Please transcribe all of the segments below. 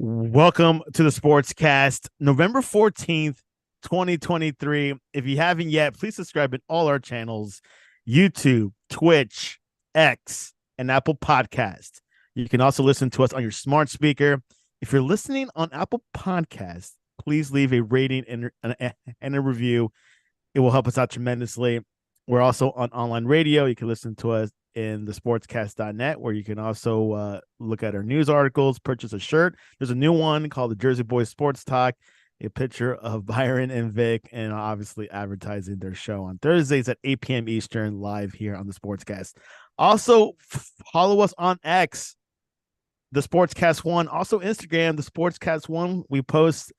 Welcome to the Sportscast, November 14th, 2023. If you haven't yet, please subscribe in all our channels, YouTube, Twitch, X, and Apple Podcast. You can also listen to us on your smart speaker. If you're listening on Apple Podcast, please leave a rating and a review. It will help us out tremendously. We're also on online radio. You can listen to us in the sportscast.net, where you can also look at our news articles, purchase a shirt. There's a new one called the Jersey Boys Sports Talk, a picture of Byron and Vic, and obviously advertising their show on Thursdays at 8 p.m. Eastern, live here on the Sportscast. Also, follow us on X, the Sportscast One. Also, Instagram, the Sportscast One. We post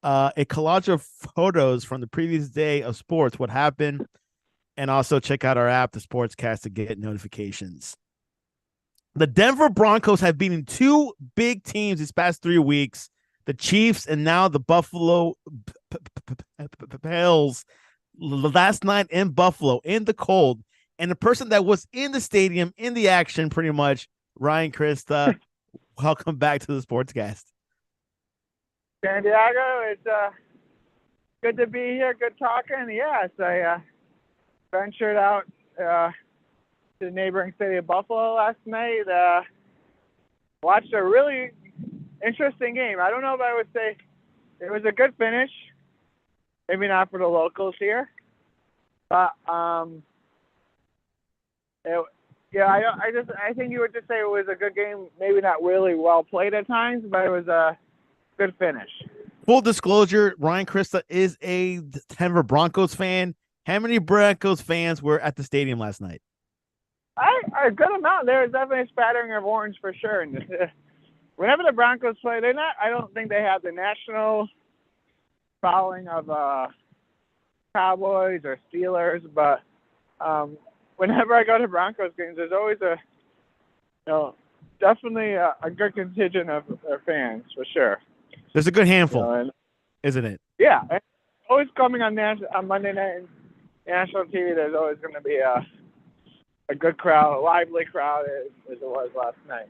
a collage of photos from the previous day of sports, what happened. And also check out our app, the Sportscast, to get notifications. The Denver Broncos have beaten two big teams these past 3 weeks, the Chiefs and now the Buffalo Bills. Last night in Buffalo, in the cold, and the person that was in the stadium, in the action pretty much, Ryan Christa. Welcome back to the Sportscast. Santiago, it's good to be here, good talking. Yes, I ventured out to the neighboring city of Buffalo last night. Watched a really interesting game. I don't know if I would say it was a good finish. Maybe not for the locals here, but I think you would just say it was a good game. Maybe not really well played at times, but it was a good finish. Full disclosure: Ryan Christa is a Denver Broncos fan. How many Broncos fans were at the stadium last night? A good amount. There was definitely a spattering of orange for sure. And whenever the Broncos play, they're not. I don't think they have the national following of Cowboys or Steelers. But whenever I go to Broncos games, there's always definitely a good contingent of their fans for sure. There's a good handful, isn't it? Yeah, and always coming on Monday night. National TV, there's always going to be a good crowd, a lively crowd as it was last night.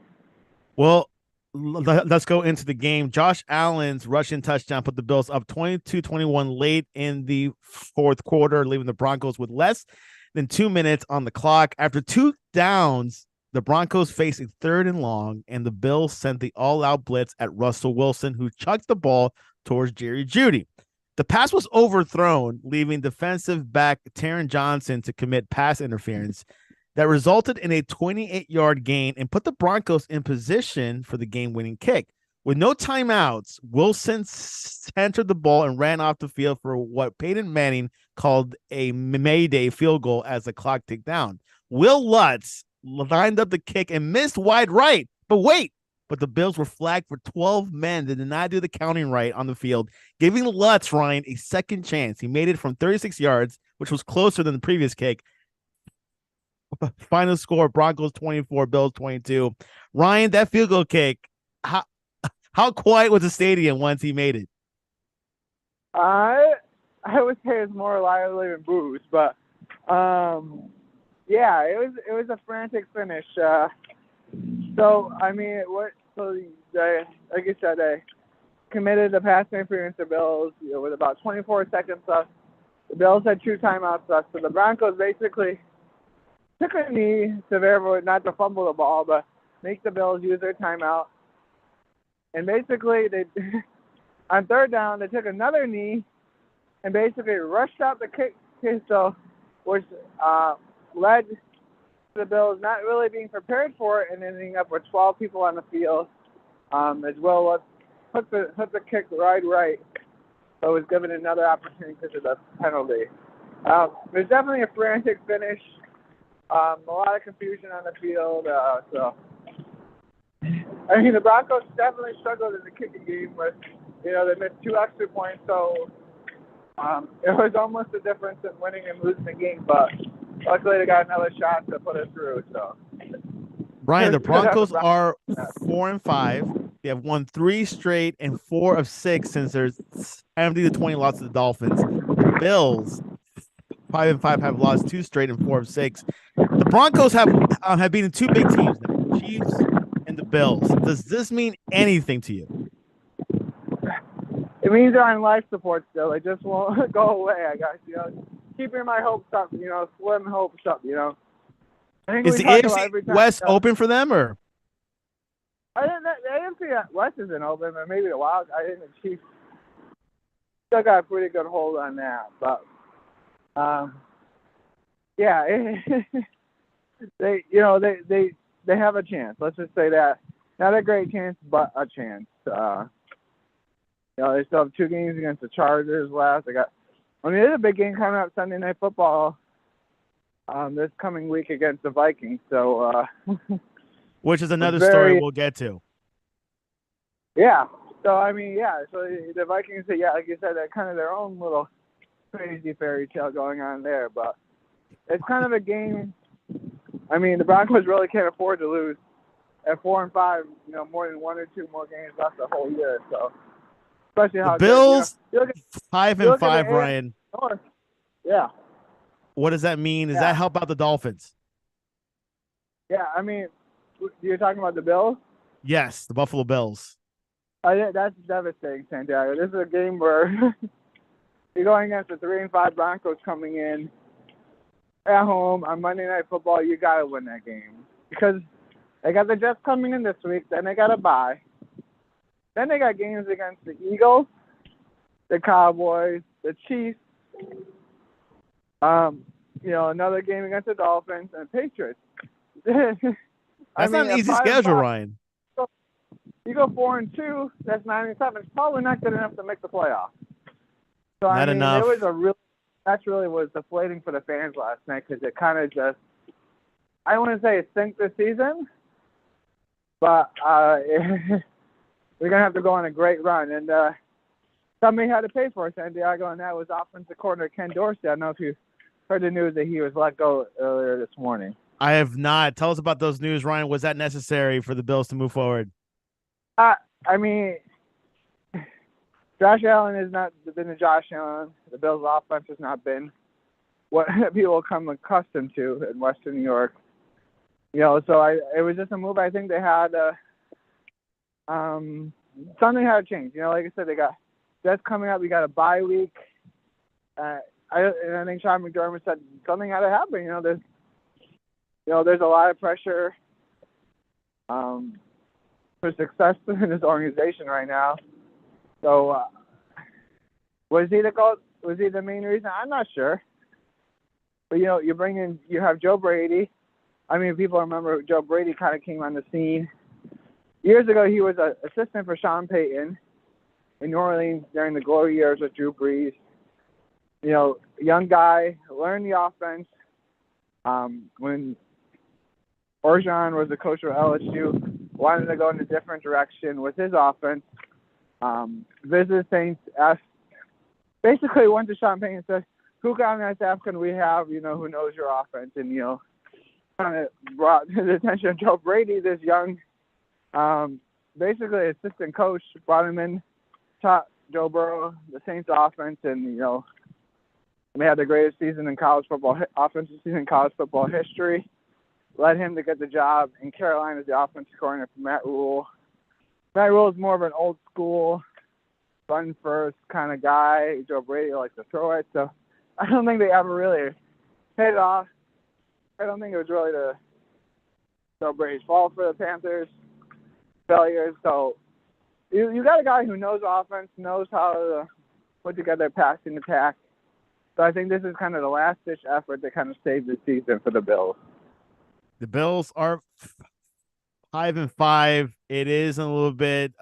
Well, let's go into the game. Josh Allen's rushing touchdown put the Bills up 22-21 late in the fourth quarter, leaving the Broncos with less than 2 minutes on the clock. After 2 downs, the Broncos faced a 3rd and long, and the Bills sent the all-out blitz at Russell Wilson, who chucked the ball towards Jerry Jeudy. The pass was overthrown, leaving defensive back Taron Johnson to commit pass interference that resulted in a 28-yard gain and put the Broncos in position for the game-winning kick. With no timeouts, Wilson centered the ball and ran off the field for what Peyton Manning called a Mayday field goal as the clock ticked down. Will Lutz lined up the kick and missed wide right. But the Bills were flagged for 12 men that did not do the counting right on the field, giving Lutz, Ryan, a second chance. He made it from 36 yards, which was closer than the previous kick. Final score, Broncos 24, Bills 22. Ryan, that field goal kick, how quiet was the stadium once he made it? I would say it's more lively than boos, but yeah, it was a frantic finish. Like you said, they committed the pass interference to Bills with about 24 seconds left. The Bills had 2 timeouts left, so the Broncos basically took a knee to verify not to fumble the ball, but make the Bills use their timeout. And basically, they on 3rd down, they took another knee and basically rushed out the kick, which led to the Bills not really being prepared for it and ending up with 12 people on the field, as well as put the kick right. So it was given another opportunity because of the penalty. There's definitely a frantic finish, a lot of confusion on the field. The Broncos definitely struggled in the kicking game, but they missed 2 extra points, so it was almost a difference in winning and losing the game. But luckily, they got another shot to put it through. So, Brian, the Broncos are 4-5. They have won 3 straight and 4 of 6 since their 70-20 loss to the Dolphins. The Bills, 5-5, have lost 2 straight and 4 of 6. The Broncos have beaten 2 big teams now, the Chiefs and the Bills. Does this mean anything to you? it means they're on life support still. They just won't go away, I guess. Keeping my hopes up, slim hopes up, I think Is we the talk AFC about every time. West open for them, or? I didn't. The AFC West isn't open, but maybe the Wild. I think the Chiefs still got a pretty good hold on that. But yeah, they have a chance. Let's just say that. Not a great chance, but a chance. They still have 2 games against the Chargers left. There's a big game coming up Sunday Night Football this coming week against the Vikings. So, which is another story we'll get to. Yeah. So, so the Vikings, like you said, they're kind of their own little crazy fairy tale going on there. But it's kind of a game. The Broncos really can't afford to lose at 4-5, more than 1 or 2 more games left the whole year. So, especially how the Bills, good, 5-5, Ryan. North. Yeah. What does that mean? Does that help out the Dolphins? Yeah, you're talking about the Bills? Yes, the Buffalo Bills. That's devastating, Santiago. This is a game where you're going against the 3-5 Broncos coming in at home on Monday Night Football. You got to win that game because they got the Jets coming in this week. Then they got a bye. Then they got games against the Eagles, the Cowboys, the Chiefs. Another game against the Dolphins and Patriots. That's not an easy schedule, Ryan. You go 4-2. That's 9-7. It's probably not good enough to make the playoffs. So not enough. That's really was deflating for the fans last night because it kind of just, I don't want to say it sank the season, but we're gonna have to go on a great run. And somebody had to pay for it, Santiago, and that was offensive coordinator Ken Dorsey. I don't know if you heard the news that he was let go earlier this morning. I have not. Tell us about those news, Ryan. Was that necessary for the Bills to move forward? Josh Allen has not been a Josh Allen. The Bills' offense has not been what people come accustomed to in Western New York. So it was just a move. I think they had something had to change. Like I said, they got Jets coming up. We got a bye week. I think Sean McDermott said something had to happen. There's a lot of pressure for success in this organization right now. So was he the goal? Was he the main reason? I'm not sure. But you have Joe Brady. People remember Joe Brady kind of came on the scene years ago. He was an assistant for Sean Payton in New Orleans during the glory years with Drew Brees. Young guy, learned the offense. When Orgeron was the coach of LSU, wanted to go in a different direction with his offense. Visited Saints, basically went to Sean Payton and said, who on that staff can we have, who knows your offense? And, kind of brought to the attention of Joe Brady, this young, basically assistant coach, brought him in, taught Joe Burrow the Saints offense, and, they had the greatest season in college football, offensive season in college football history. Led him to get the job in Carolina as the offensive coordinator for Matt Rule. Matt Rule is more of an old school, run first kind of guy. Joe Brady likes to throw it. So I don't think they ever really hit it off. I don't think it was really Joe Brady's fault for the Panthers' failures. So you got a guy who knows offense, knows how to put together a passing attack. So I think this is kind of the last-ditch effort to kind of save the season for the Bills. The Bills are 5-5. It is a little bit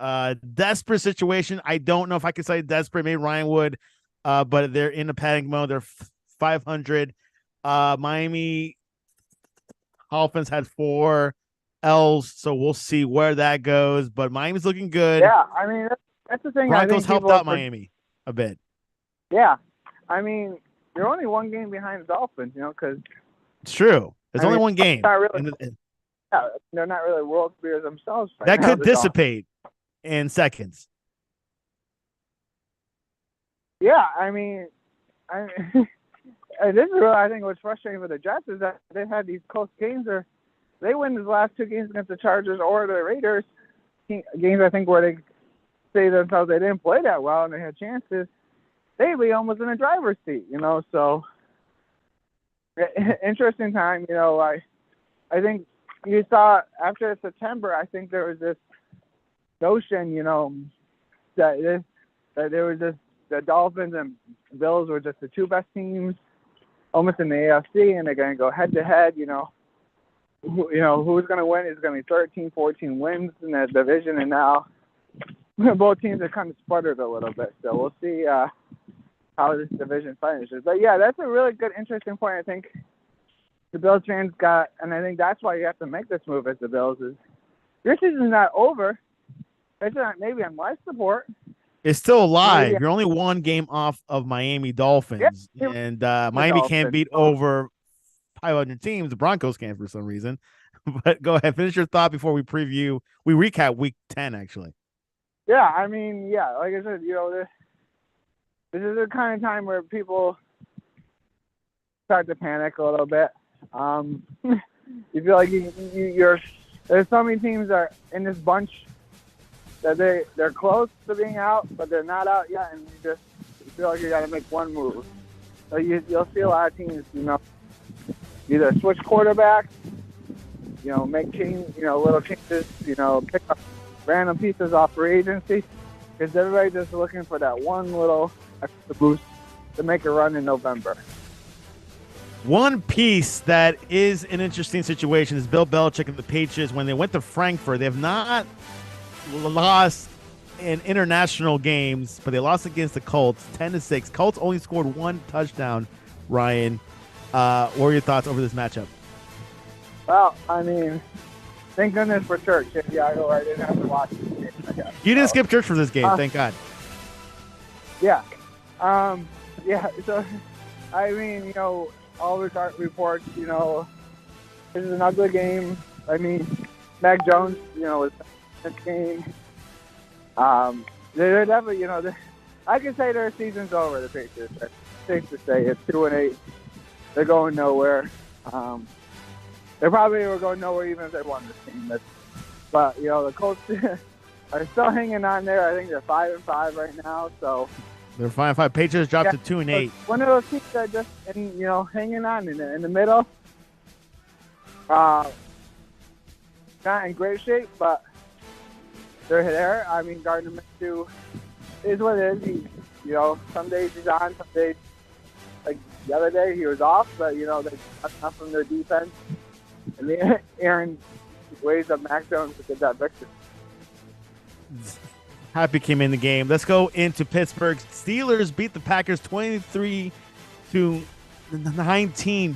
desperate situation. I don't know if I could say desperate. Maybe Ryan would, but they're in a panic mode. They're 500. Miami Dolphins had 4 L's, so we'll see where that goes. But Miami's looking good. Yeah, that's the thing. Broncos helped out Miami a bit. Yeah, they're only 1 game behind the Dolphins, because it's true. There's only 1 game. They're not really world beers themselves. That could dissipate in seconds. Yeah, this is really, I think, what's frustrating for the Jets is that they've had these close games where they win the last 2 games against the Chargers or the Raiders. Games, I think, where they say to themselves they didn't play that well and they had chances, they'd be almost in a driver's seat, So interesting time, I think you saw after September, I think there was this notion, that there was this, the Dolphins and Bills were just the two best teams almost in the AFC, and they're going to go head to head, who's going to win is going to be 13, 14 wins in that division, and now both teams have kind of sputtered a little bit. So we'll see how this division finishes. But, yeah, that's a really good, interesting point. I think the Bills fans got, and I think that's why you have to make this move as the Bills, is your season's not over. It's not maybe on life support. It's still alive. You're only one game off of Miami Dolphins, and Miami can't beat over 500 teams. The Broncos can for some reason. But go ahead, finish your thought before we recap Week 10. Actually, yeah, I mean, yeah, like I said, this is the kind of time where people start to panic a little bit. You feel like there's so many teams that are in this bunch that they're close to being out, but they're not out yet, and you feel like you got to make one move. So you'll see a lot of teams, either switch quarterbacks, make little changes, pick up random pieces off free agency, because everybody's just looking for that one little extra boost to make a run in November. One piece that is an interesting situation is Bill Belichick and the Patriots. When they went to Frankfurt, they have not lost in international games, but they lost against the Colts 10-6. Colts only scored one touchdown. Ryan, what are your thoughts over this matchup? Well, I mean, thank goodness for church. Santiago, I didn't have to watch this game, I guess. You didn't skip church for this game, thank God. Yeah. Yeah, so, I mean, all the reports, this is an ugly game. I mean, Mac Jones, was this game. They're definitely, I can say their season's over, the Patriots. It's safe to say it's 2-8. They're going nowhere. They probably were going nowhere even if they won this game. But the Colts are still hanging on there. I think they're 5-5 right now. So they're 5-5. Patriots dropped to 2-8. One of those teams that just hanging on in the middle. Not in great shape, but they're there. I mean, Gardner Minshew is what it is. Some days he's on, some days, like the other day, he was off. But they got enough from their defense, and Aaron ways up Mac Jones to get that victory. Happy came in the game. Let's go into Pittsburgh. Steelers beat the Packers 23-19.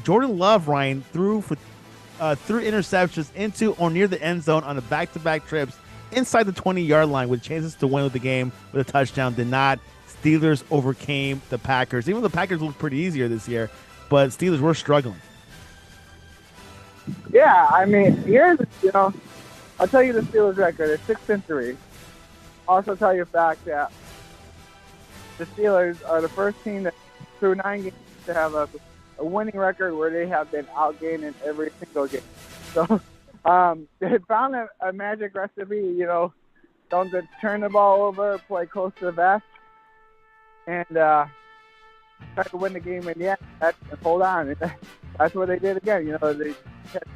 Jordan Love, Ryan, threw for 3 interceptions into or near the end zone on the back-to-back trips inside the 20-yard line with chances to win with the game with a touchdown. Did not. Steelers overcame the Packers. Even though the Packers looked pretty easier this year, but Steelers were struggling. Yeah, I mean, I'll tell you the Steelers record. It's 6-3. Also tell you a fact that the Steelers are the first team that through 9 games to have a winning record where they have been outgained in every single game. So they found a magic recipe, don't turn the ball over, play close to the vest, and try to win the game in the end. Hold on. That's what they did again. They had to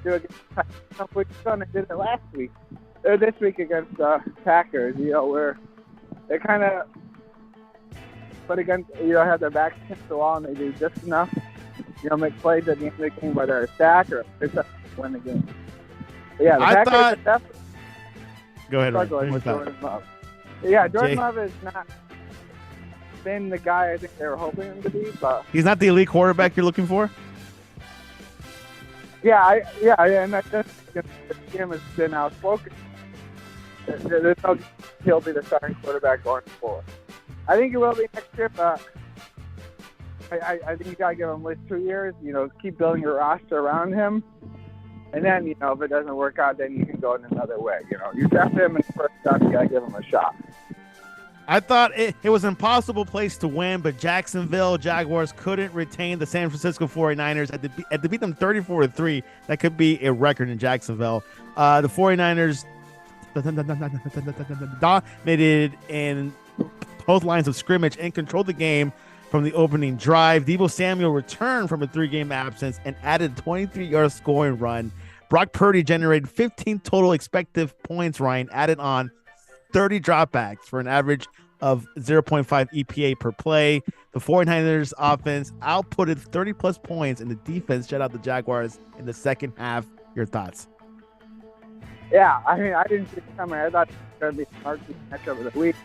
do it against weeks ago, and they did it last week. This week against Packers, where they kind of put against, have their backs against the wall, and they do just enough, make plays at the end of the game, whether it's sack or it's to win the game. But yeah, the Packers go ahead, struggling with Jordan Love. Yeah, Jordan Love has not been the guy I think they were hoping him to be, but he's not the elite quarterback you're looking for. And I just the game has been outspoken. There's no he'll be the starting quarterback going forward. I think he will be next year, but I think you gotta give him at least 2 years. Keep building your roster around him, and then if it doesn't work out, then you can go in another way. You draft him in the first time, you gotta give him a shot. I thought it was an impossible place to win, but Jacksonville Jaguars couldn't retain the San Francisco 49ers. Had to beat them 34-3. That could be a record in Jacksonville. The 49ers dominated in both lines of scrimmage and controlled the game from the opening drive. Deebo Samuel returned from a 3-game absence and added a 23-yard scoring run. Brock Purdy generated 15 total expected points, Ryan, added on 30 dropbacks for an average of 0.5 EPA per play. The 49ers offense outputted 30-plus points, and the defense shut out the Jaguars in the second half. Your thoughts? Yeah, I mean, I didn't see it coming. I thought it was going to be the marquee matchup of the week.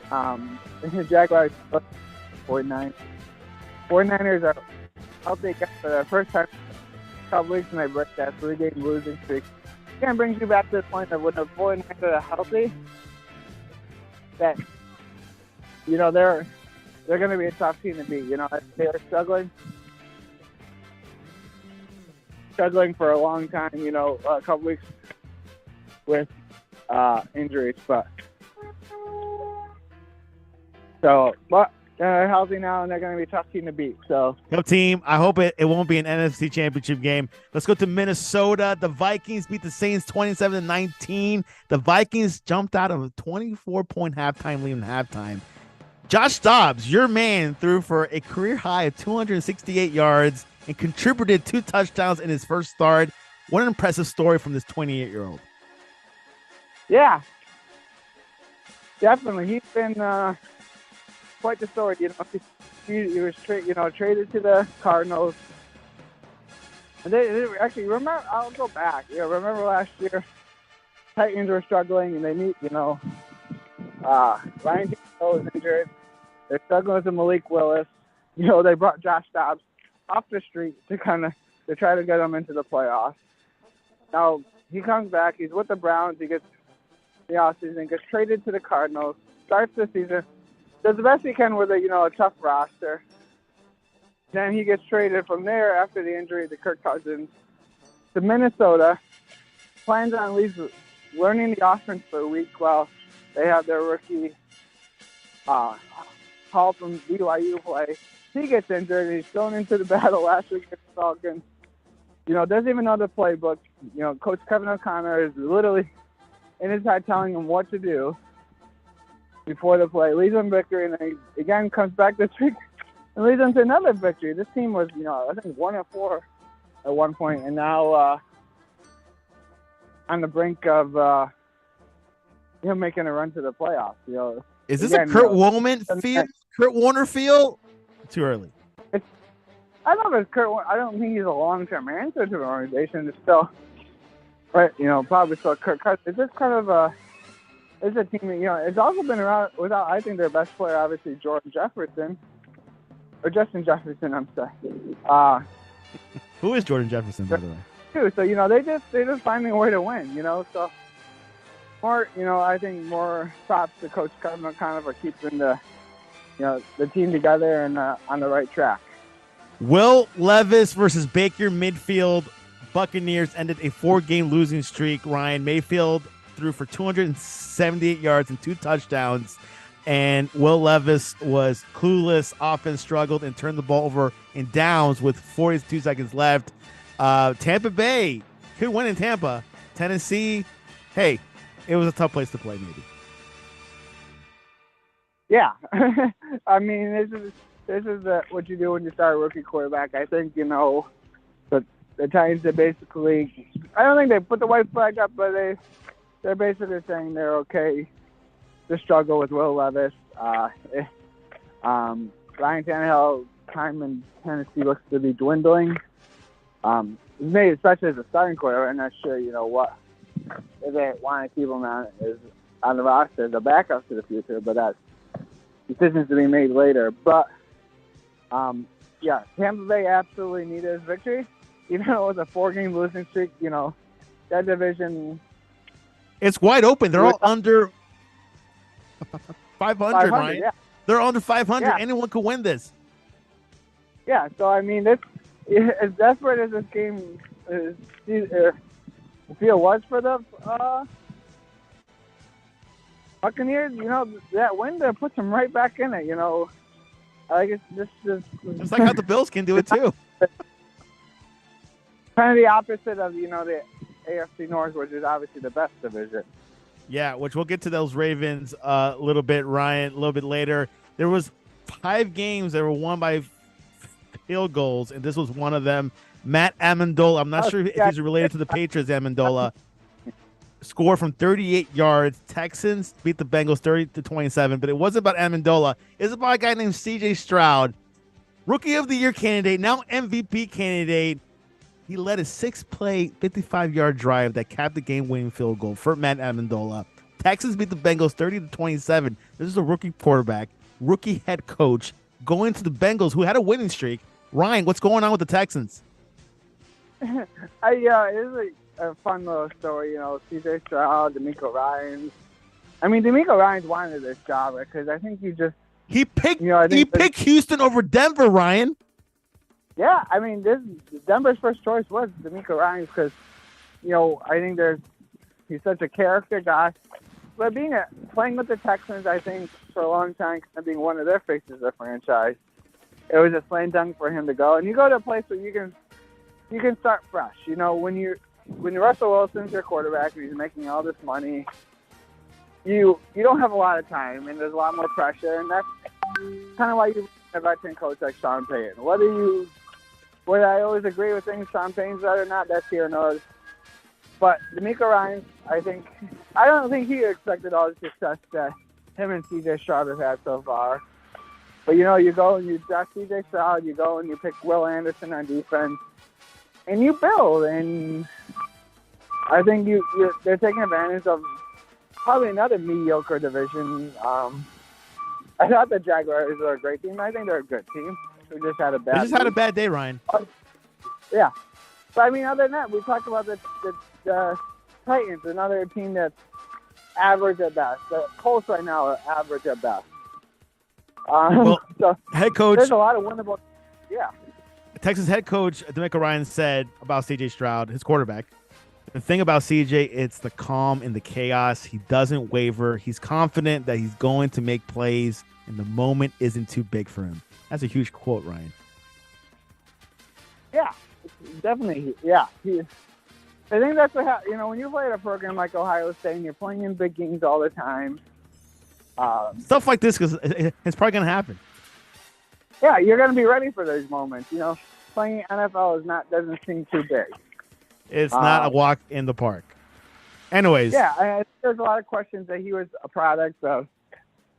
The Jaguars, 49ers. 49ers are healthy for the first time in a couple weeks, and they break that 3-game losing streak. Again, brings you back to the point of when the 49ers are healthy, that, you know, they're going to be a tough team to beat. You know, they're struggling for a long time, you know, a couple weeks with injuries, but they're healthy now, and they're going to be a tough team to beat. So, tough team. I hope it won't be an NFC Championship game. Let's go to Minnesota. The Vikings beat the Saints 27-19. The Vikings jumped out of a 24-point halftime lead in halftime. Josh Dobbs, your man, threw for a career high of 268 yards and contributed 2 touchdowns in his first start. What an impressive story from this 28-year-old. Yeah, definitely. He's been quite the story. You know, he was traded to the Cardinals. And they actually, remember, I'll go back. You know, remember last year, Titans were struggling, and they meet, you know, Ryan Tannehill was injured. They're struggling with the Malik Willis. You know, they brought Josh Dobbs off the street to try to get him into the playoffs. Now he comes back. He's with the Browns. He gets the offseason, gets traded to the Cardinals. Starts the season, does the best he can with a tough roster. Then he gets traded from there after the injury to Kirk Cousins to Minnesota. Plans on learning the offense for a week while they have their rookie Hall from BYU play. He gets injured, and he's thrown into the battle last week against the Falcons. You know, doesn't even know the playbook. You know, Coach Kevin O'Connor is literally in his head telling him what to do before the play. Leads him victory, and then he again comes back this week and leads them to another victory. This team was, you know, I think 1-4 at one point, and now on the brink of making a run to the playoffs. You know, is this a Kurt Warner field? Too early. I don't know if it's Kurt. I don't think he's a long-term answer to the organization. It's still, right? You know, probably still Kirk Cousins. It's just kind of it's a team that, you know, it's also been around without, I think, their best player, obviously, Justin Jefferson. I'm sorry. Who is Jordan Jefferson, by the way? So, you know, they're just finding a way to win. You know, so more, you know, I think more props to Coach Kevin O'Connor for keeping the team together and on the right track. Will Levis versus Baker Mayfield. Buccaneers ended a 4-game losing streak. Ryan Mayfield threw for 278 yards and 2 touchdowns. And Will Levis was clueless. Offense struggled and turned the ball over in downs with 42 seconds left. Tampa Bay could win in Tampa. Tennessee, hey, it was a tough place to play, maybe. Yeah. I mean, this is what you do when you start a rookie quarterback. I think, you know, the Titans are basically, I don't think they put the white flag up, but they're basically saying they're okay to struggle with Will Levis. Ryan Tannehill time in Tennessee looks to be dwindling. Maybe especially as a starting quarterback, I'm not sure, you know, what if they want to keep him on the roster as a backup to the future, but that's decisions to be made later. But yeah, Tampa Bay absolutely needed his victory, even though it was a 4-game losing streak. You know, that division, it's wide open. They're all under 500, right? Yeah. They're under 500. Yeah. Anyone could win this. Yeah, so I mean, as desperate as this game field was for the Buccaneers, you know, that win there puts them right back in it. You know, I guess it's like how the Bills can do it too. Kind of the opposite of, you know, the AFC North, which is obviously the best division. Yeah, which we'll get to those Ravens a little bit, Ryan, a little bit later. There was 5 games that were won by field goals, and this was one of them. Matt Amendola, I'm not sure if he's related to the Patriots, Amendola, scored from 38 yards. Texans beat the Bengals 30-27, but it wasn't about Amendola. It's about a guy named C.J. Stroud, Rookie of the Year candidate, now MVP candidate. He led a 6-play, 55-yard drive that capped the game-winning field goal for Matt Amendola. Texans beat the Bengals 30-27. This is a rookie quarterback, rookie head coach, going to the Bengals, who had a winning streak. Ryan, what's going on with the Texans? It is a fun little story, C.J. Stroud, D'Amico Ryans. I mean, D'Amico Ryans wanted this job because I think he picked Houston over Denver, Ryan. Yeah, I mean, Denver's first choice was D'Amico Ryans because, I think he's such a character guy. But playing with the Texans, I think, for a long time, kind of being one of their faces of the franchise, it was a slam dunk for him to go. And you go to a place where you can start fresh. When Russell Wilson's your quarterback and he's making all this money, you don't have a lot of time, and there's a lot more pressure, and that's kind of why you have a veteran coach like Sean Payton. Whether I always agree with things Sean Payton's done or not, that's here and there. But D'Amico Ryans, I don't think he expected all the success that him and C.J. Stroud have had so far. But, you go and you draft C.J. Stroud, you go and you pick Will Anderson on defense, and you build. And I think they're taking advantage of probably another mediocre division. I thought the Jaguars were a great team. I think they're a good team. We just had a bad day, Ryan. Yeah. But, other than that, we talked about the Titans, another team that's average at best. The Colts right now are average at best. So head coach. There's a lot of winnable. Yeah. Texas head coach D'Amico Ryans said about C.J. Stroud, his quarterback, the thing about C.J., it's the calm in the chaos. He doesn't waver. He's confident that he's going to make plays, and the moment isn't too big for him. That's a huge quote, Ryan. Yeah, definitely. Yeah. I think that's what when you play at a program like Ohio State and you're playing in big games all the time. Stuff like this, because it's probably going to happen. Yeah, you're going to be ready for those moments. Playing NFL doesn't seem too big. It's not a walk in the park. Anyways. Yeah, there's a lot of questions that he was a product of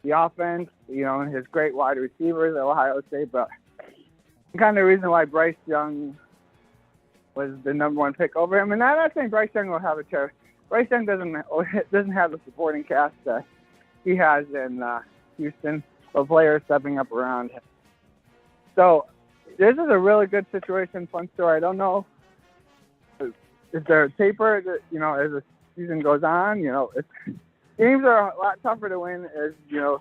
the offense, and his great wide receivers at Ohio State, but kind of the reason why Bryce Young was the number 1 pick over him. And I'm not saying Bryce Young will have a chair. Bryce Young doesn't have the supporting cast that he has in Houston, of players stepping up around him. So this is a really good situation, fun story. I don't know if they're taper, as the season goes on. Games are a lot tougher to win as you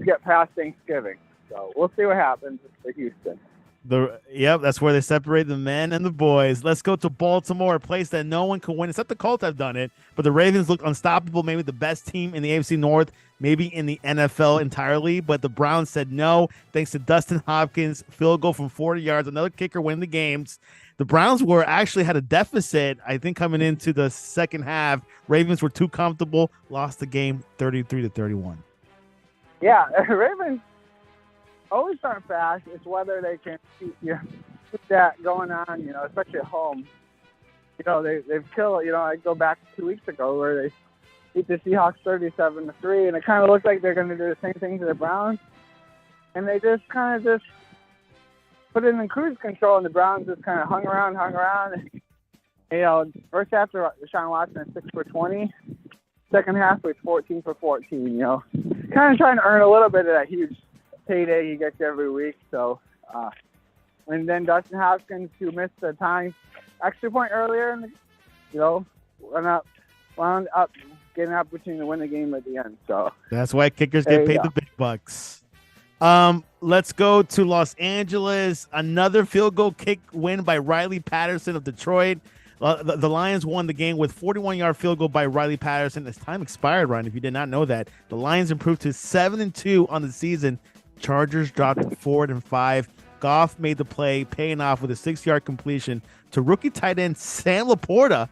get past Thanksgiving. So we'll see what happens for Houston. That's where they separate the men and the boys. Let's go to Baltimore, a place that no one can win, except the Colts have done it. But the Ravens look unstoppable, maybe the best team in the AFC North, maybe in the NFL entirely. But the Browns said no, thanks to Dustin Hopkins, field goal from 40 yards, another kicker win the games. The Browns actually had a deficit, I think, coming into the second half. Ravens were too comfortable, lost the game 33-31. Yeah, Ravens always start fast. It's whether they can keep that going on, especially at home. They've killed, I go back 2 weeks ago where they beat the Seahawks 37-3, and it kind of looks like they're going to do the same thing to the Browns. And they just put it in cruise control, and the Browns just kind of hung around. First half, Deshaun Watson 6 for 20. Second half was 14 for 14. Kind of trying to earn a little bit of that huge payday he gets every week. So, and then Dustin Hopkins, who missed the extra point earlier, wound up getting an opportunity to win the game at the end. So that's why kickers get paid the big bucks. Let's go to Los Angeles. Another field goal kick win by Riley Patterson of Detroit. The Lions won the game with 41-yard field goal by Riley Patterson. As time expired, Ryan, if you did not know that, the Lions improved to 7-2 on the season. Chargers dropped to 4-5. Goff made the play, paying off with a 6-yard completion to rookie tight end Sam Laporta.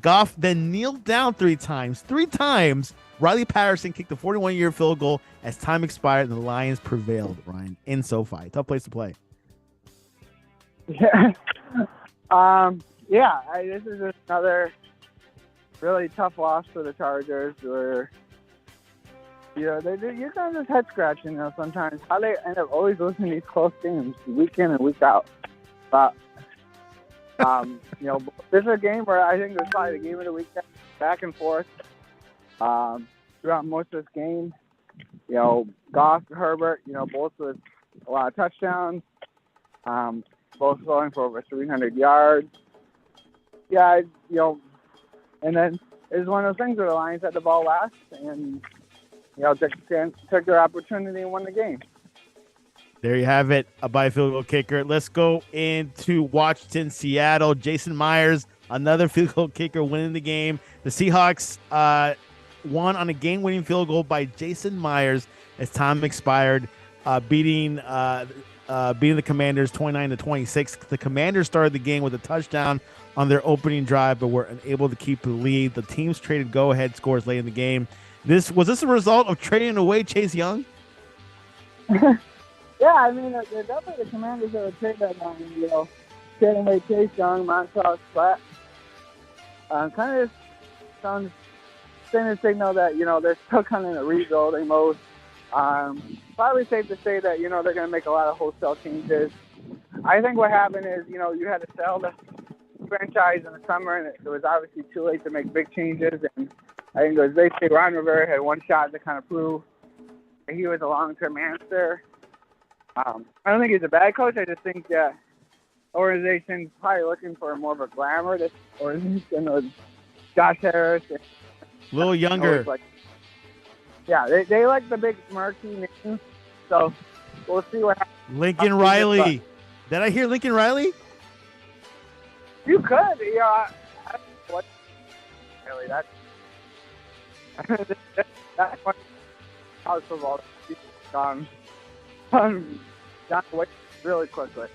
Goff then kneeled down three times, Riley Patterson kicked a 41-yard field goal as time expired, and the Lions prevailed, Ryan, in SoFi. Tough place to play. Yeah. This is just another really tough loss for the Chargers where, you're kind of just head scratching, sometimes how they end up always losing these close games week in and week out. But, this is a game where I think it was probably the game of the week, back and forth throughout most of this game. Goff, Herbert, both with a lot of touchdowns, both throwing for over 300 yards. Yeah, and then it was one of those things where the Lions had the ball last and, took their opportunity and won the game. There you have it, a by field goal kicker. Let's go into Washington, Seattle. Jason Myers, another field goal kicker, winning the game. The Seahawks won on a game-winning field goal by Jason Myers as time expired, beating the Commanders 29-26. The Commanders started the game with a touchdown on their opening drive, but were unable to keep the lead. The teams traded go-ahead scores late in the game. Was this a result of trading away Chase Young? Yeah, I mean, definitely the Commanders that would trade that on, trading away Chase Young, Montrose Sweat. Kind of sounds sending a signal that, they're still kind of in a rebuilding mode. Probably safe to say that, they're going to make a lot of wholesale changes. I think what happened is, you had to sell the franchise in the summer, and it was obviously too late to make big changes. And I think it was basically Ron Rivera had one shot to kind of prove that he was a long-term answer. I don't think he's a bad coach. I just think that organization's probably looking for more of a glamour this organization with Josh Harris. And, a little younger. They like the big marquee names. So we'll see what happens. Lincoln Riley. Did I hear Lincoln Riley? You could. I don't know what really that's one college football gone away really quickly.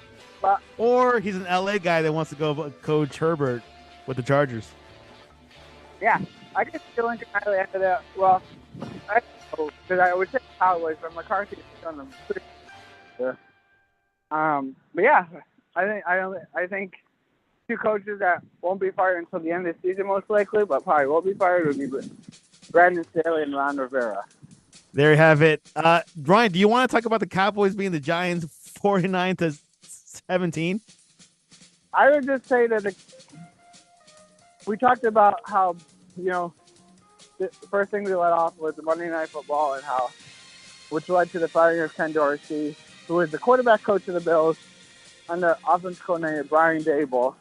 But, or he's an LA guy that wants to go coach Herbert with the Chargers. Yeah, I could see Lincoln Riley after that. Well, because I would say Cowboys, but McCarthy has done them pretty good. But yeah, I think two coaches that won't be fired until the end of the season most likely, but probably won't be fired would be Brandon Staley and Ron Rivera. There you have it. Ryan, do you want to talk about the Cowboys being the Giants 49-17? I would just say that we talked about how, the first thing we let off was the Monday Night Football and which led to the firing of Ken Dorsey, who was the quarterback coach of the Bills under offensive coordinator Brian Daboll.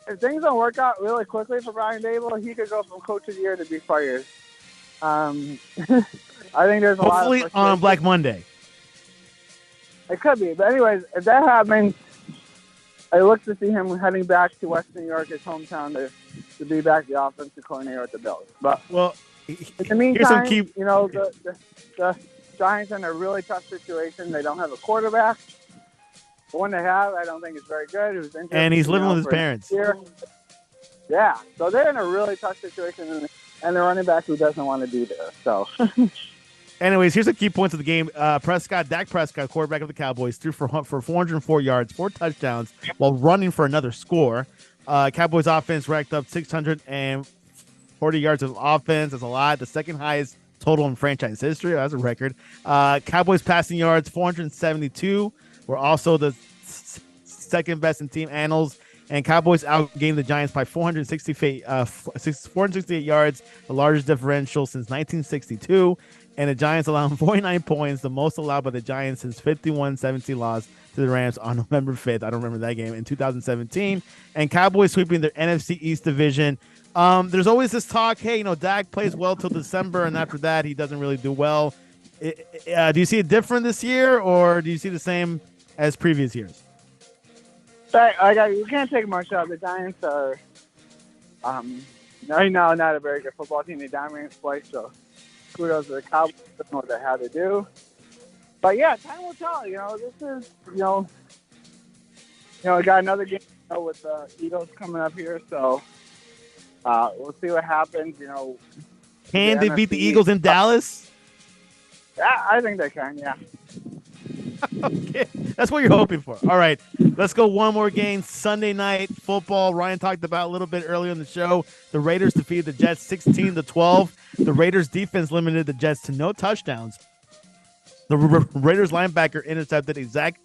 If things don't work out really quickly for Brian Daboll, he could go from coach of the year to be fired. I think there's hopefully on Black Monday. It could be, but anyways, if that happens, I look to see him heading back to West New York, his hometown, to be back the offensive coordinator at the Bills. But in the meantime, the Giants are in a really tough situation. They don't have a quarterback. The one they have, I don't think is very good. And he's living with his parents. Yeah, so they're in a really tough situation, and the running back who doesn't want to be there. So, anyways, here's the key points of the game. Dak Prescott, quarterback of the Cowboys, threw for 404 yards, 4 touchdowns, while running for another score. Cowboys offense racked up 640 yards of offense. That's a lot. The second highest total in franchise history. That's a record. Cowboys passing yards, 472. Were also the second best in team annals. And Cowboys outgained the Giants by 468 yards, the largest differential since 1962. And the Giants allowed 49 points, the most allowed by the Giants since 51-17 loss to the Rams on November 5th. I don't remember that game in 2017. And Cowboys sweeping their NFC East division. There's always this talk, hey, Dak plays well till December, and after that, he doesn't really do well. Do you see it different this year, or do you see the same as previous years? You can't take much out. The Giants are right now not a very good football team. They dominate play, so kudos to the Cowboys. Don't know what they had to do. But yeah, time will tell. This is we got another game with the Eagles coming up here, so We'll see what happens. Can the they beat the NFC. Eagles in Dallas? Yeah, I think they can. Yeah. Okay, that's what you're hoping for. All right, let's go one more game. Sunday night football. Ryan talked about a little bit earlier in the show. The Raiders defeated the Jets 16-12. The Raiders defense limited the Jets to no touchdowns. The Raiders linebacker intercepted a Zach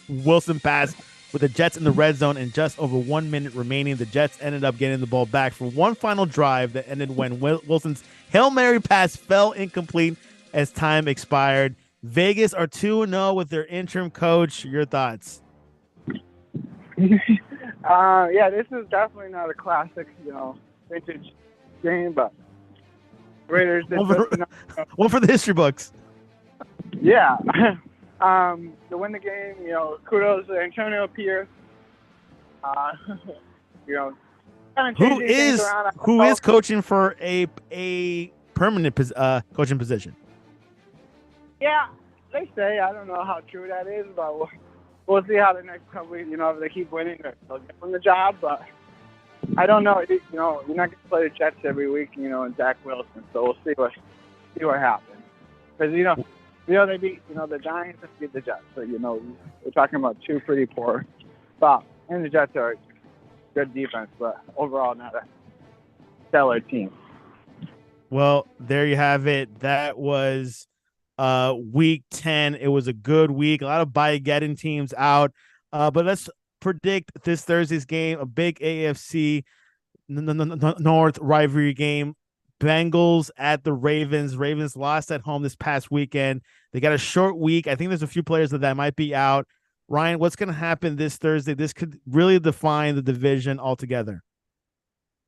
Wilson pass with the Jets in the red zone and just over 1 minute remaining. The Jets ended up getting the ball back for one final drive that ended when Wilson's Hail Mary pass fell incomplete as time expired. Vegas are 2-0 with their interim coach. Your thoughts? Yeah, this is definitely not a classic, vintage game, but Raiders did one for the history books. Yeah. To win the game, kudos to Antonio Pierce. Who is coaching for a permanent coaching position? Yeah, they say. I don't know how true that is, but we'll see how the next couple weeks, if they keep winning, they'll get them the job. But I don't know. You're not going to play the Jets every week, and Zach Wilson. So we'll see what happens. Because they beat the Giants and beat the Jets. So we're talking about two pretty poor spots, and the Jets are good defense, but overall not a stellar team. Well, there you have it. That was week 10. It was a good week. A lot of bye-getting teams out. But let's predict this Thursday's game, a big AFC North rivalry game. Bengals at the Ravens. Ravens lost at home this past weekend. They got a short week. I think there's a few players that might be out. Ryan, what's going to happen this Thursday? This could really define the division altogether.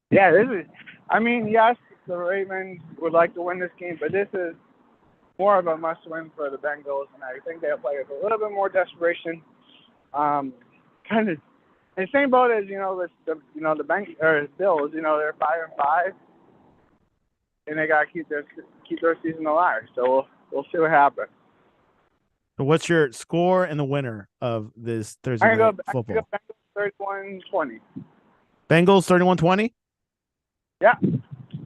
Yeah, yes, the Ravens would like to win this game, but this is more of a must-win for the Bengals, and I think they'll play with a little bit more desperation. Kind of in the same boat as the Bills. They're 5-5, and they got to keep their season alive. So we'll see what happens. So what's your score and the winner of this Thursday night football? I go Bengals 31-20. Bengals 31-20? Yeah.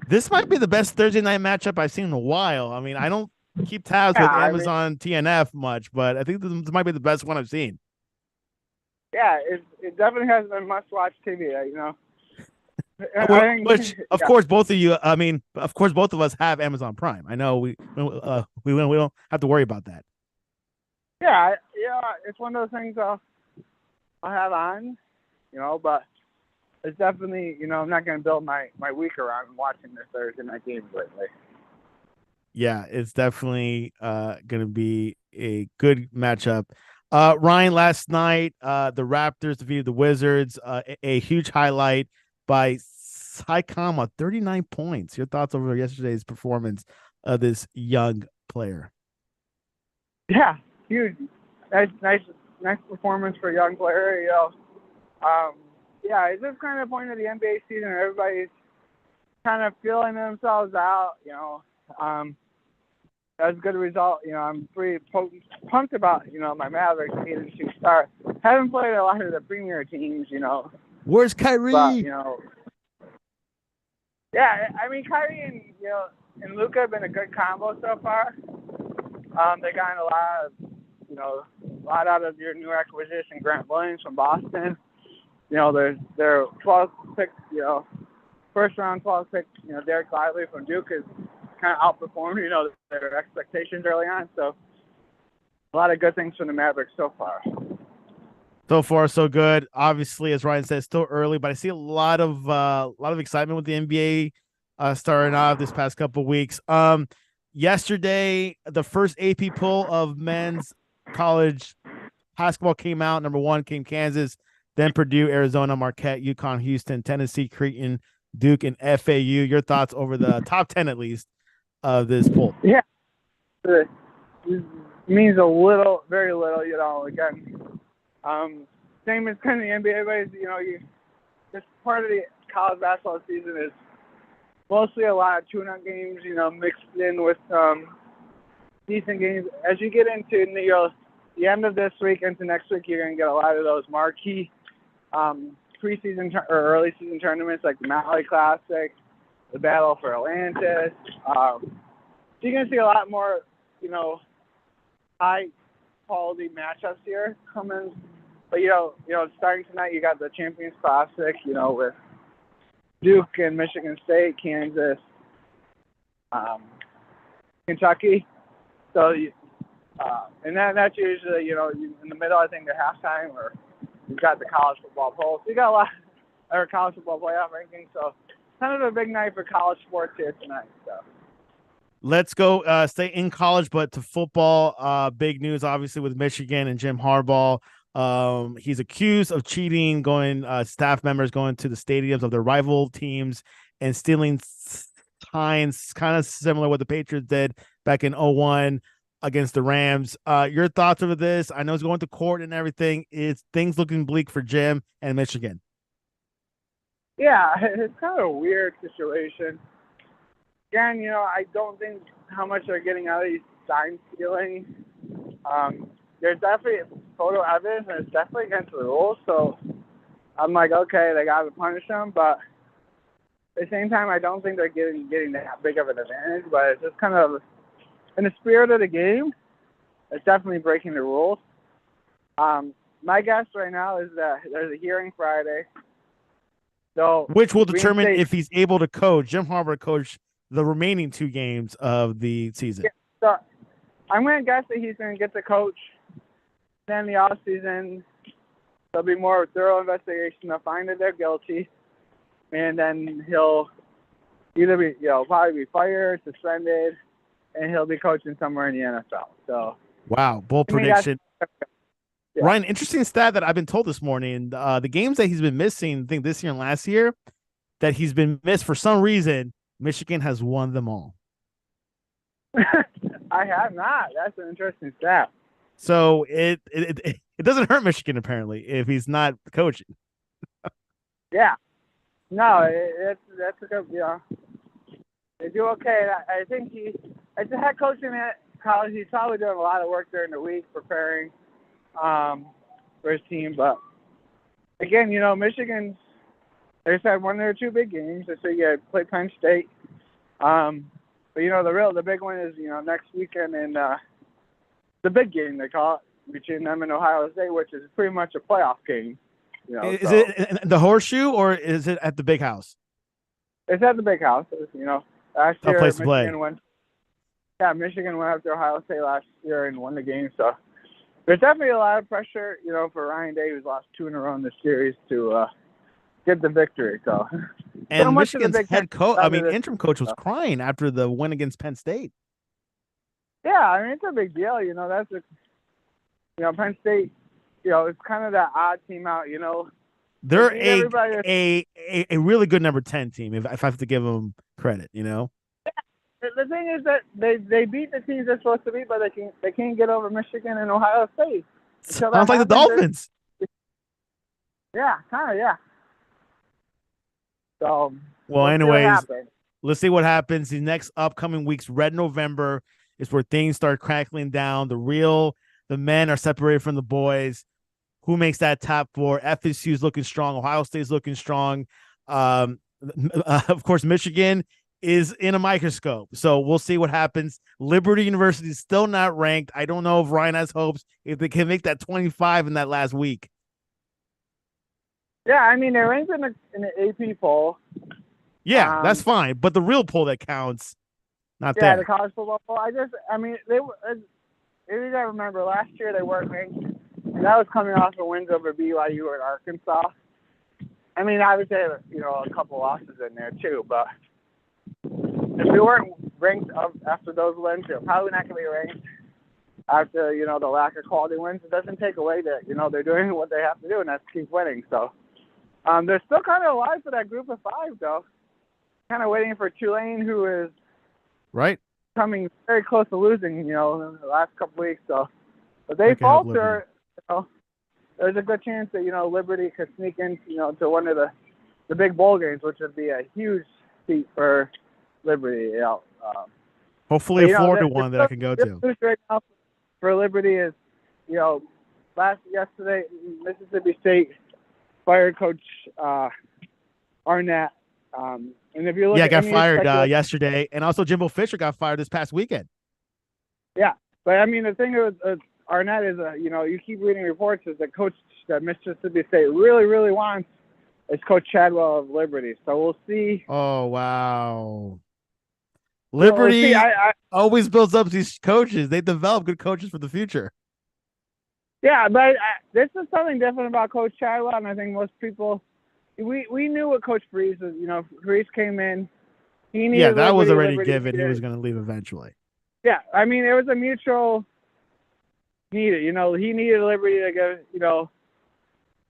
This might be the best Thursday night matchup I've seen in a while. I mean, I don't keep tabs with Amazon TNF much, but I think this might be the best one I've seen. Yeah, it definitely has been must-watch TV, Of course, both of us have Amazon Prime. I know we don't have to worry about that. Yeah, it's one of those things I'll have on, but it's definitely, I'm not going to build my week around watching this Thursday night game lately. Yeah, it's definitely going to be a good matchup. Ryan, last night, the Raptors defeated the Wizards, a huge highlight by Saikama, 39 points. Your thoughts over yesterday's performance of this young player? Yeah, huge. Nice performance for a young player, it's just kind of the point of the NBA season. Everybody's kind of feeling themselves out, That's a good result. I'm pretty pumped about, my Mavericks 8-2 start. Haven't played a lot of the premier teams, Where's Kyrie? But, Kyrie and Luka have been a good combo so far. They got a lot out of your new acquisition, Grant Williams from Boston. Their 12th pick, first round 12th pick, Derek Lively from Duke has kind of outperformed, their expectations early on. So a lot of good things from the Mavericks so far. So far, so good. Obviously, as Ryan said, still early, but I see a lot of excitement with the NBA starting off this past couple of weeks. Yesterday, the first AP poll of men's college basketball came out. Number 1 came Kansas, then Purdue, Arizona, Marquette, UConn, Houston, Tennessee, Creighton, Duke, and FAU. Your thoughts over the top 10, at least, of this poll? Yeah, it means a little, very little. Again, same as kind of the NBA ways. This part of the college basketball season is mostly a lot of tune-up games, mixed in with decent games. As you get into the end of this week into next week, you're going to get a lot of those marquee preseason or early season tournaments like the Maui Classic, the Battle for Atlantis. So you're going to see a lot more, high quality matchups here coming. But, starting tonight, you got the Champions Classic, with Duke and Michigan State, Kansas, Kentucky. So, and that's usually, in the middle, I think, the halftime, or you've got the college football poll. So you got a lot, or college football playoff rankings. So kind of a big night for college sports here tonight. So. Let's go stay in college, but to football. Big news, obviously, with Michigan and Jim Harbaugh. He's accused of cheating, staff members going to the stadiums of their rival teams and stealing signs, kind of similar to what the Patriots did back in 2001 against the Rams. Your thoughts over this? I know he's going to court and everything. Is things looking bleak for Jim and Michigan? Yeah, it's kind of a weird situation. Again, I don't think how much they're getting out of these sign stealing. There's definitely photo evidence, and it's definitely against the rules. So I'm like, okay, they got to punish them. But at the same time, I don't think they're getting that big of an advantage. But it's just kind of in the spirit of the game, it's definitely breaking the rules. My guess right now is that there's a hearing Friday. So which will determine if he's able to coach. Jim Harbaugh coach the remaining 2 games of the season. Yeah, so I'm going to guess that he's going to get the coach. Then the off season, there'll be more thorough investigation to find that they're guilty, and then he'll either be, probably be fired, suspended, and he'll be coaching somewhere in the NFL. So wow, bold prediction. Yeah. Ryan, interesting stat that I've been told this morning. The games that he's been missing, I think this year and last year, that he's been missed for some reason, Michigan has won them all. I have not. That's an interesting stat. So it doesn't hurt Michigan apparently if he's not coaching. Yeah. No, that's a good. They do okay. I think as a head coach in college, he's probably doing a lot of work during the week preparing for his team. But again, Michigan's, they just had one of their 2 big games. So you play Penn State. But the big one is next weekend, and the big game they call it between them and Ohio State, which is pretty much a playoff game. Is it the Horseshoe or is it at the Big House? It's at the Big House. Last year place to play. Michigan went up to Ohio State last year and won the game. So there's definitely a lot of pressure, for Ryan Day, who's lost 2 in a row in the series, to get the victory. So, and Michigan's head coach, interim coach, was crying after the win against Penn State. Yeah, it's a big deal. Penn State, it's kind of that odd team out. They're a really good number 10 team. If I have to give them credit, The thing is that they beat the teams they're supposed to beat, but they can't get over Michigan and Ohio State. Sounds like the Dolphins. Yeah, kind of, yeah. So, well, anyways, let's see what happens. The next upcoming weeks, Red November, is where things start crackling down. The men are separated from the boys. Who makes that top 4? FSU is looking strong. Ohio State is looking strong. Of course, Michigan is in a microscope. So we'll see what happens. Liberty University is still not ranked. I don't know if Ryan has hopes if they can make that 25 in that last week. Yeah, they're ranked in the AP poll. Yeah, that's fine. But the real poll that counts, not there. Yeah, the college football poll. They I remember last year they weren't ranked. And that was coming off of wins over BYU and Arkansas. Obviously, a couple losses in there too. But if we weren't ranked up after those wins, they're probably not going to be ranked after, the lack of quality wins. It doesn't take away that, they're doing what they have to do, and that's keep winning. So they're still kind of alive for that group of 5, though. Kind of waiting for Tulane, who is right coming very close to losing, in the last couple weeks. So if they falter, there's a good chance that, Liberty could sneak in, to one of the big bowl games, which would be a huge feat for Liberty. Hopefully a 4-1 that I can go to. Right now for Liberty is, yesterday, Mississippi State fired Coach Arnett. And if you look, got fired yesterday, and also Jimbo Fisher got fired this past weekend. Yeah, but I mean the thing with Arnett is, you keep reading reports is the coach that Mississippi State really, really wants is Coach Chadwell of Liberty. So we'll see. Oh wow. Liberty always builds up these coaches. They develop good coaches for the future. Yeah, but this is something different about Coach Chadwell, and I think most people, we knew what Coach Freeze was. Freeze came in. He needed that was already Liberty given. He was going to leave eventually. Yeah, I mean, it was a mutual need. He needed Liberty to go,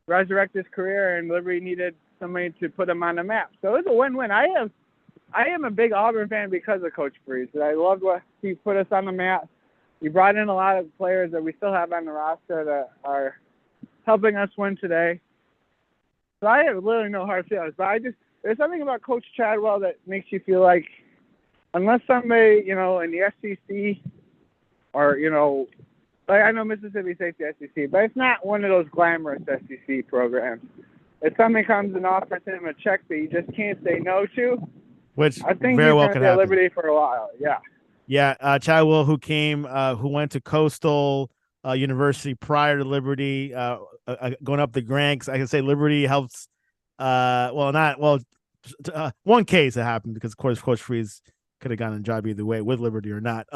resurrect his career, and Liberty needed somebody to put him on the map. So it was a win-win. I am a big Auburn fan because of Coach Freeze. I loved what he put us on the map. He brought in a lot of players that we still have on the roster that are helping us win today. So I have literally no hard feelings. But there's something about Coach Chadwell that makes you feel like unless somebody, in the SEC or, like I know Mississippi State's the SEC, but it's not one of those glamorous SEC programs. If somebody comes and offers him a check that you just can't say no to, which I think very he's well going to could be happen. at Liberty for a while. Yeah. Yeah, Chadwell, who went to Coastal University prior to Liberty, going up the ranks. I can say Liberty helps. One case that happened because, of course, Coach Freeze could have gotten a job either way with Liberty or not.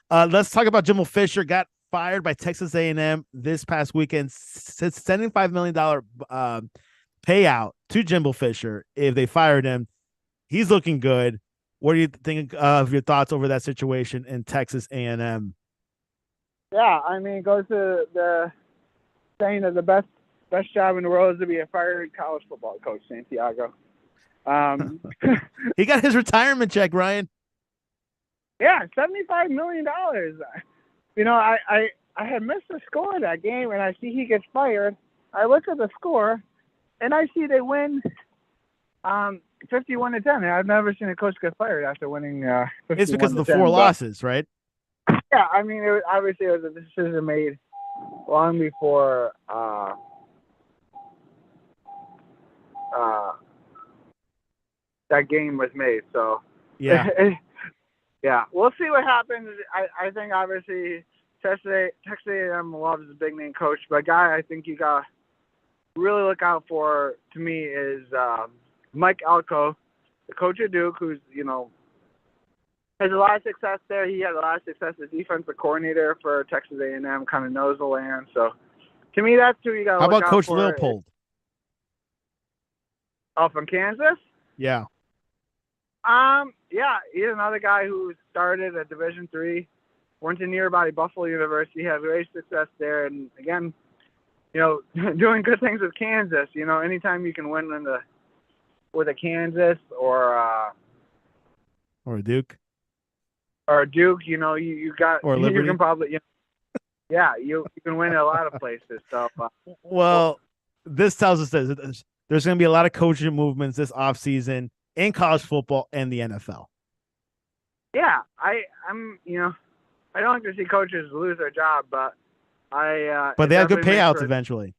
Let's talk about Jimbo Fisher. Got fired by Texas A&M this past weekend, sending $5 million payout to Jimbo Fisher if they fired him. He's looking good. What do you think of your thoughts over that situation in Texas A&M? Yeah, I mean, it goes to the saying that the best job in the world is to be a fired college football coach, Santiago. He got his retirement check, Ryan. Yeah, $75 million. I had missed the score of that game, and I see he gets fired. I look at the score, and I see they win 51-10. I've never seen a coach get fired after winning 51-10. It's because of the 4 losses, right? Yeah, I mean, obviously it was a decision made long before that game was made. So yeah, yeah, we'll see what happens. I think obviously Texas A&M loves a big name coach, but a guy I think you got to really look out for to me is Mike Elko, the coach of Duke, who's has a lot of success there. He had a lot of success as defensive coordinator for Texas A&M, kind of knows the land. So to me, that's who you got to look out for. How about Coach Leopold? Oh, from Kansas? Yeah. Yeah, he's another guy who started at Division III, went to nearby Buffalo University, had great success there, and again, doing good things with Kansas. Anytime you can win with a Kansas or a Duke. Or Duke, you got or Liberty. You can probably, you can win a lot of places. So, this tells us that there's going to be a lot of coaching movements this offseason in college football and the NFL. Yeah, I'm. I don't like to see coaches lose their job, but but they have good payouts eventually.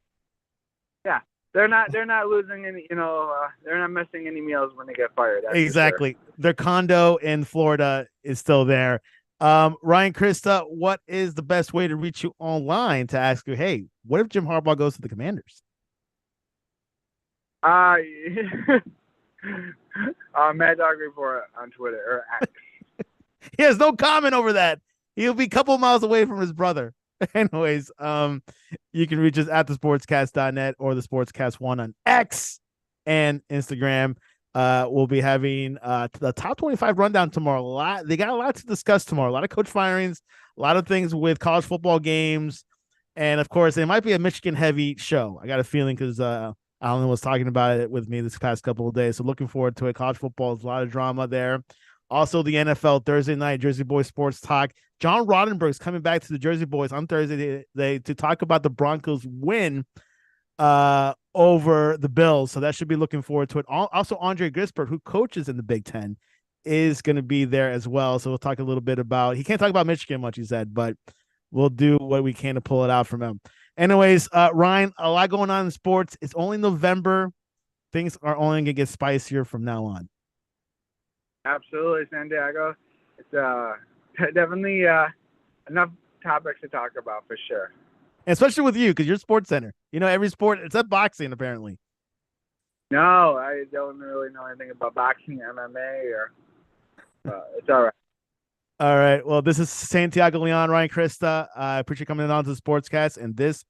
Yeah, they're not losing any. They're not missing any meals when they get fired. Exactly. Sure. Their condo in Florida is still there. Ryan, Christa, what is the best way to reach you online to ask you, hey, what if Jim Harbaugh goes to the Commanders? Mad Dog Report on Twitter or X. He has no comment over that. He'll be a couple miles away from his brother. Anyways, you can reach us at thesportscast.net or the Sportscast1 on X and Instagram. We'll be having the top 25 rundown tomorrow. They got a lot to discuss tomorrow. A lot of coach firings, a lot of things with college football games, and of course, it might be a Michigan heavy show. I got a feeling because Alan was talking about it with me this past couple of days. So looking forward to it. College football is a lot of drama there. Also, the NFL Thursday night, Jersey Boys Sports Talk. John Roddenberry's coming back to the Jersey Boys on Thursday to talk about the Broncos win over the Bills. So that should be looking forward to it. Also, Andre Gisbert, who coaches in the Big Ten, is going to be there as well. So we'll talk a little bit about, he can't talk about Michigan much, he said, but we'll do what we can to pull it out from him. Anyways, Ryan, a lot going on in sports. It's only November. Things are only going to get spicier from now on. Absolutely, Santiago. It's definitely enough topics to talk about for sure. And especially with you, because you're Sports Center. You know every sport except boxing, apparently. No, I don't really know anything about boxing, MMA, or it's all right. All right. Well, this is Santiago Leon, Ryan Christa. I appreciate coming on to the Sportscast, and this